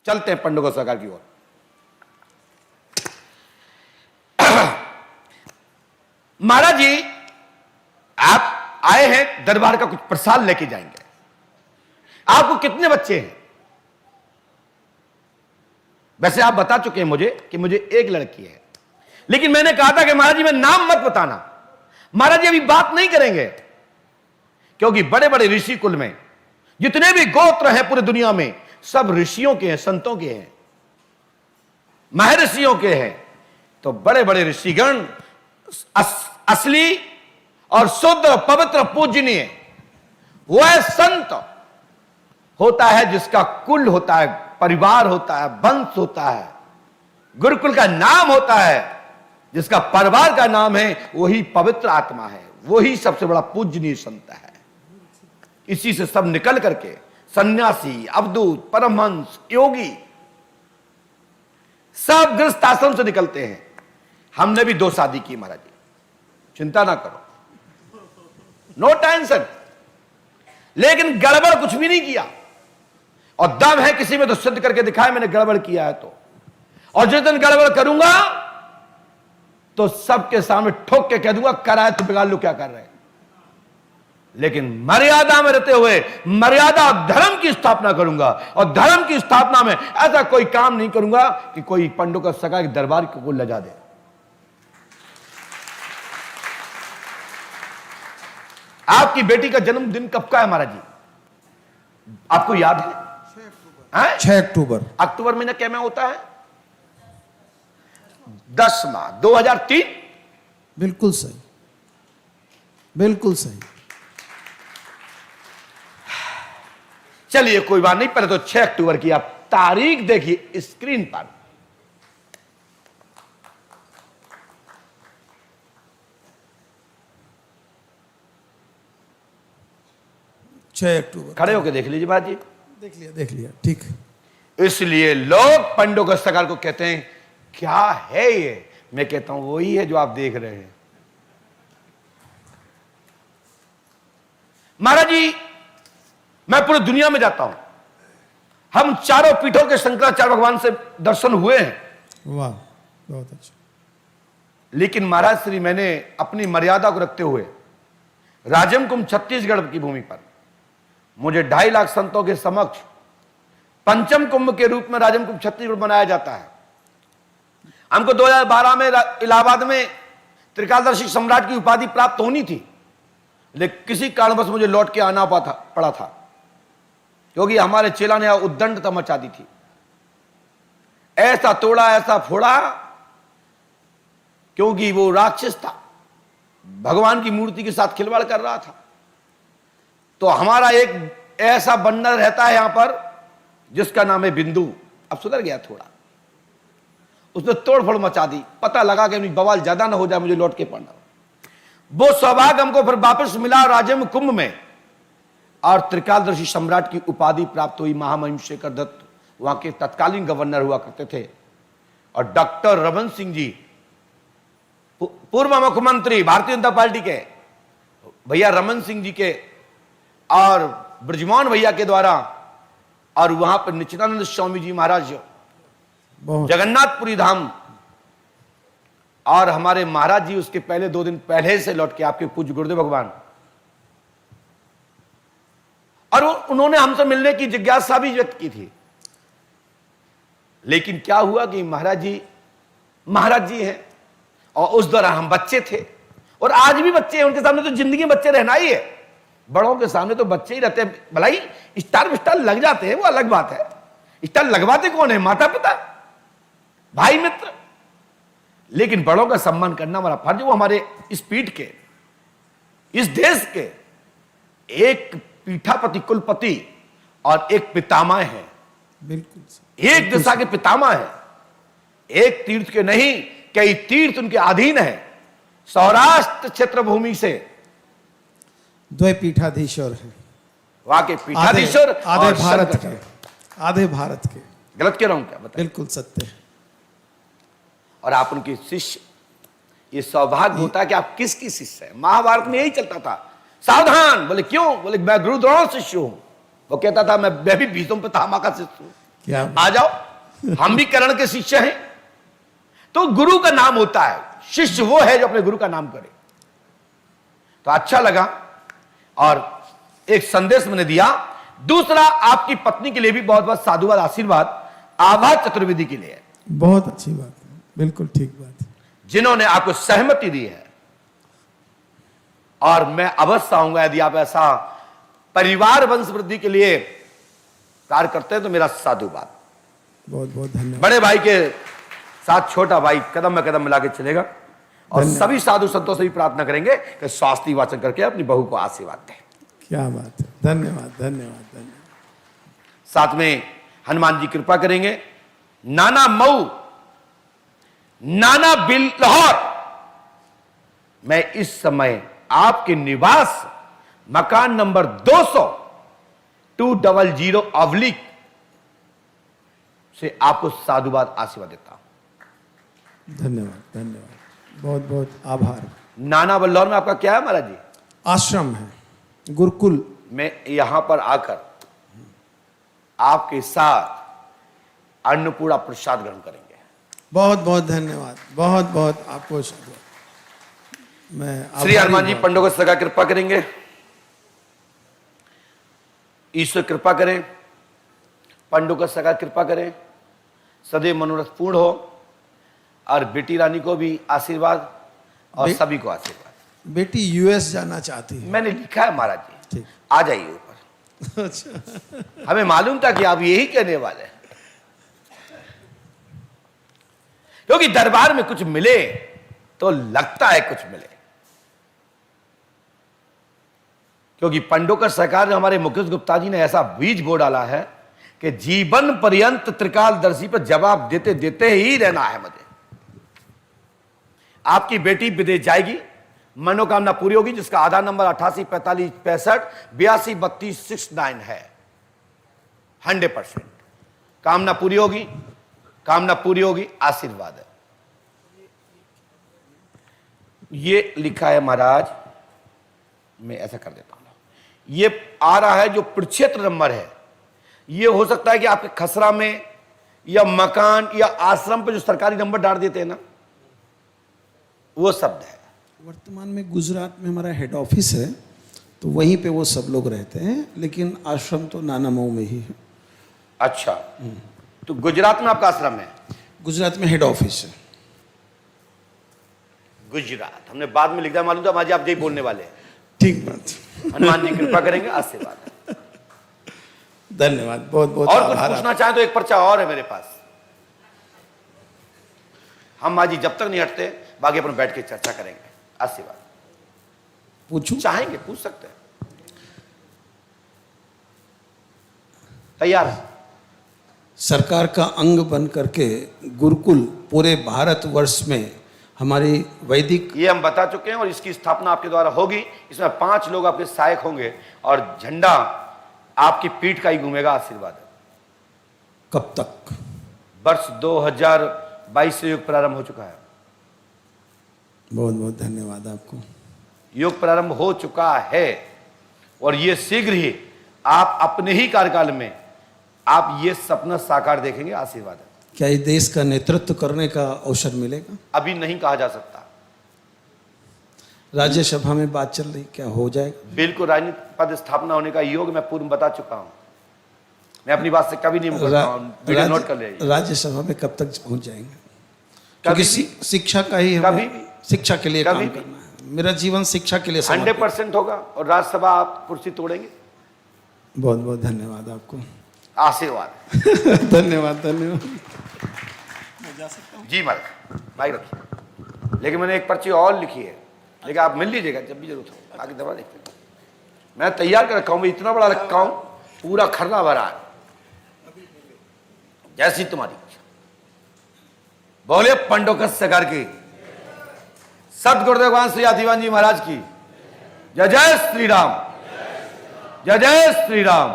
चलते हैं पंडों सरकार की ओर। महाराज जी, आप आए हैं दरबार का कुछ प्रसाद लेके जाएंगे। आपको कितने बच्चे हैं? वैसे आप बता चुके हैं मुझे कि मुझे एक लड़की है, लेकिन मैंने कहा था कि महाराज जी मैं नाम मत बताना। महाराज जी अभी बात नहीं करेंगे, क्योंकि बड़े बड़े ऋषि कुल में जितने भी गोत्र हैं पूरी दुनिया में सब ऋषियों के हैं, संतों के हैं, महर्षियों के हैं। तो बड़े बड़े ऋषिगण असली और शुद्ध पवित्र पूजनीय वह संत होता है जिसका कुल होता है, परिवार होता है, वंश होता है, गुरुकुल का नाम होता है, जिसका परिवार का नाम है, वही पवित्र आत्मा है, वही सबसे बड़ा पूजनीय संत है। इसी से सब निकल करके सन्यासी, अवधूत, परमहंस, योगी सब गृहस्थ आश्रम से निकलते हैं। हमने भी 2 शादी की महाराज जी, चिंता ना करो, नो टेंशन। लेकिन गड़बड़ कुछ भी नहीं किया, और दम है किसी में तो सिद्ध करके दिखाए मैंने गड़बड़ किया है तो। और जिस दिन गड़बड़ करूंगा तो सबके सामने ठोक के कह दूंगा कराए तो बिगाड़ लो, क्या कर रहे हैं। लेकिन मर्यादा में रहते हुए मर्यादा और धर्म की स्थापना करूंगा, और धर्म की स्थापना में ऐसा कोई काम नहीं करूंगा कि कोई पंडों का सगा के दरबार को लजा दे। आपकी बेटी का जन्मदिन कब का है महाराज जी, आपको याद है? 6 अक्टूबर। अक्टूबर महीना क्या में होता है? 10 माह 2003। बिल्कुल सही, बिल्कुल सही। चलिए कोई बात नहीं, पहले तो 6 अक्टूबर की आप तारीख देखिए स्क्रीन पर। अक्टूबर खड़े होकर देख लीजिए बात जी। देख लिया, ठीक। इसलिए लोग पंडों का सगार को कहते हैं क्या है ये, मैं कहता हूं वही है जो आप देख रहे हैं। महाराज जी मैं पूरी दुनिया में जाता हूं, हम चारों पीठों के शंकराचार्य भगवान से दर्शन हुए हैं। वाह, बहुत अच्छा। लेकिन महाराज श्री मैंने अपनी मर्यादा को रखते हुए राजम कुंभ छत्तीसगढ़ की भूमि पर मुझे 2.5 लाख संतों के समक्ष पंचम कुंभ के रूप में राजम कुंभ छत्तीसगढ़ बनाया जाता है। हमको 2012 में इलाहाबाद में त्रिकालदर्शी सम्राट की उपाधि प्राप्त होनी थी, लेकिन किसी कारणवश मुझे लौट के आना पड़ा था, क्योंकि हमारे चेला ने उद्दंडता मचा दी थी। ऐसा तोड़ा, ऐसा फोड़ा, क्योंकि वो राक्षस था, भगवान की मूर्ति के साथ खिलवाड़ कर रहा था। तो हमारा एक ऐसा बंदर रहता है यहां पर जिसका नाम है बिंदु, अब सुधर गया थोड़ा, उसने तोड़फोड़ मचा दी। पता लगा कि बवाल ज्यादा ना हो जाए, मुझे लौट के पड़ना। वो सौभाग्य हमको फिर वापस मिला राजम कुंभ में, और त्रिकालदर्शी सम्राट की उपाधि प्राप्त हुई। महामहिम शेखर दत्त वहां के तत्कालीन गवर्नर हुआ करते थे, और डॉक्टर रमन सिंह जी पूर्व मुख्यमंत्री भारतीय जनता पार्टी के भैया रमन सिंह जी के और ब्रजमोहन भैया के द्वारा, और वहां पर नित्यानंद स्वामी जी महाराज जगन्नाथपुरी धाम, और हमारे महाराज जी उसके पहले 2 दिन पहले से लौट के आपके पूज्य गुरुदेव भगवान, और उन्होंने हमसे मिलने की जिज्ञासा भी व्यक्त की थी। लेकिन क्या हुआ कि महाराज जी हैं, और उस दौरान हम बच्चे थे, और आज भी बच्चे हैं। उनके सामने तो जिंदगी बच्चे रहना ही है, बड़ों के सामने तो बच्चे ही रहते हैं। भलाई स्टार विस्टार लग जाते हैं वो अलग बात है, स्टार लगवाते कौन है? माता पिता, भाई मित्र। लेकिन बड़ों का सम्मान करना हमारा फर्ज है। वो हमारे इस पीठ के, इस देश के एक पीठापति, कुलपति और एक पितामह है। बिल्कुल एक दिशा के पितामह है, एक तीर्थ के नहीं कई तीर्थ उनके अधीन है। सौराष्ट्र क्षेत्र भूमि से 2 पीठाधीश्वर हैं, वहां के पीठाधीश्वर आधे भारत के, आधे भारत के। गलत कह रहा हूं क्या? बता। बिल्कुल सत्य है। और आप उनके शिष्य, ये सौभाग्य होता है कि आप किसकी शिष्य है। महाभारत में यही चलता था, सावधान। बोले क्यों? बोले मैं गुरु द्रोण शिष्य हूं। वो कहता था मैं भी भीष्म पितामह का शिष्य हूं। क्या आ जाओ, हम भी करण के शिष्य हैं। तो गुरु का नाम होता है, शिष्य वो है जो अपने गुरु का नाम करे। तो अच्छा लगा और एक संदेश मैंने दिया। दूसरा, आपकी पत्नी के लिए भी बहुत बहुत साधुवाद, आशीर्वाद आभा चतुर्वेदी के लिए, बहुत अच्छी बात है, बिल्कुल ठीक बात है। जिन्होंने आपको सहमति दी है। और मैं अवश्य आऊंगा, यदि आप ऐसा परिवार वंश वृद्धि के लिए कार्य करते हैं तो मेरा साधुवाद। बहुत बहुत धन्यवाद। बड़े भाई के साथ छोटा भाई कदम में कदम मिला के चलेगा। और धन्यवाद। सभी साधु संतों से भी प्रार्थना करेंगे कि स्वास्थ्य वाचन करके अपनी बहू को आशीर्वाद दें। क्या बात है, धन्यवाद धन्यवाद धन्यवाद। साथ में हनुमान जी कृपा करेंगे। नाना मऊ, नाना बिल लाहौर, मैं इस समय आपके निवास मकान नंबर 200 200 से आपको साधुवाद आशीर्वाद देता हूं। धन्यवाद धन्यवाद, बहुत बहुत आभार। नाना बल्लौर में आपका क्या है महाराज जी? आश्रम है, गुरुकुल। मैं यहां पर आकर आपके साथ अन्नपूर्णा प्रसाद ग्रहण करेंगे। बहुत बहुत धन्यवाद, बहुत बहुत आपको शुक्रिया। मैं श्री आभारी हनुमान जी हूँ। पंडों को सगा कृपा करेंगे। ईश्वर कृपा करें, पंडों का सगा कृपा करें, सदैव मनोरथ पूर्ण हो। और बेटी रानी को भी आशीर्वाद और सभी को आशीर्वाद। बेटी यूएस जाना चाहती है। मैंने लिखा है महाराज जी, ठीक। आ जाइए ऊपर। अच्छा, हमें मालूम था कि आप यही कहने वाले हैं, क्योंकि दरबार में कुछ मिले तो लगता है कुछ मिले। क्योंकि पंडोकर सरकार ने, हमारे मुकेश गुप्ता जी ने ऐसा बीज बो डाला है कि जीवन पर्यंत त्रिकालदर्शी पर जवाब देते देते ही रहना है मुझे। आपकी बेटी विदेश जाएगी, मनोकामना पूरी होगी, जिसका आधार नंबर 88 45 65 82 32 69 है। 100% कामना पूरी होगी, कामना पूरी होगी, आशीर्वाद है। ये लिखा है महाराज, मैं ऐसा कर देता हूं। ये आ रहा है जो प्रक्षेत्र नंबर है, ये हो सकता है कि आपके खसरा में या मकान या आश्रम पे जो सरकारी नंबर डाल देते हैं ना, वो शब्द है। वर्तमान में गुजरात में हमारा हेड ऑफिस है, तो वहीं पे वो सब लोग रहते हैं, लेकिन आश्रम तो नाना मऊ में ही है। अच्छा, तो गुजरात में आपका आश्रम है? गुजरात में हेड ऑफिस है। गुजरात हमने बाद में लिखा, मालूम था माजी आप यही बोलने वाले हैं। ठीक बात। हनुमान जी कृपा करेंगे, आशीर्वाद। धन्यवाद, बहुत बहुत और कुछ आभार। पूछना चाहें तो एक पर्चा और है मेरे पास। हम माजी जब तक नहीं हटते, बाकी अपन बैठ के चर्चा करेंगे। आशीर्वाद पूछूं? चाहेंगे पूछ सकते हैं। तैयार है? सरकार का अंग बन करके गुरुकुल पूरे भारतवर्ष में हमारी वैदिक, ये हम बता चुके हैं और इसकी स्थापना आपके द्वारा होगी। इसमें 5 लोग आपके सहायक होंगे और झंडा आपकी पीठ का ही घूमेगा। आशीर्वाद। कब तक? वर्ष 2022 से योग प्रारंभ हो चुका है। बहुत बहुत धन्यवाद आपको। योग प्रारंभ हो चुका है और ये शीघ्र ही आप अपने ही कार्यकाल में आप ये सपना साकार देखेंगे। आशीर्वाद है। क्या इस देश का नेतृत्व करने का अवसर मिलेगा? अभी नहीं कहा जा सकता। राज्यसभा में बात चल रही, क्या हो जाएगा? बिल्कुल, राजनीतिक पद स्थापना होने का योग मैं पूर्व बता चुका हूं। मैं अपनी बात से कभी नहीं मुकरता हूं। वीडियो नोट कर लीजिए। राज्यसभा में कब तक पहुंच जाएंगे? कभी क्योंकि भी। शिक्षा का ही कभी हमें भी। शिक्षा के लिए कभी काम भी। करना है। मेरा जीवन शिक्षा के लिए समर्पित। 100% होगा और राज्यसभा आप कुर्सी तोड़ेंगे। बहुत बहुत धन्यवाद आपको। आशीर्वाद। धन्यवाद धन्यवाद। जी महाराज, माइक रखिए। लेकिन मैंने एक पर्ची और लिखी है, लेकिन आप मिल लीजिएगा जब भी जरूरत हो। आगे दबा देखते हैं। मैं तैयार कर रखा हूं, इतना बड़ा रखा हूं, पूरा खरना भरा है। जैसी तुम्हारी इच्छा। बोले पंडोकर सरकार की, सतगुरुदेव भगवान श्री आदिवान जी महाराज की जय जय श्री राम, जय जय श्री राम।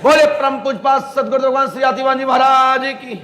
बोले परम पूज्य सतगुरुदेव भगवान श्री आदिवान जी महाराज की।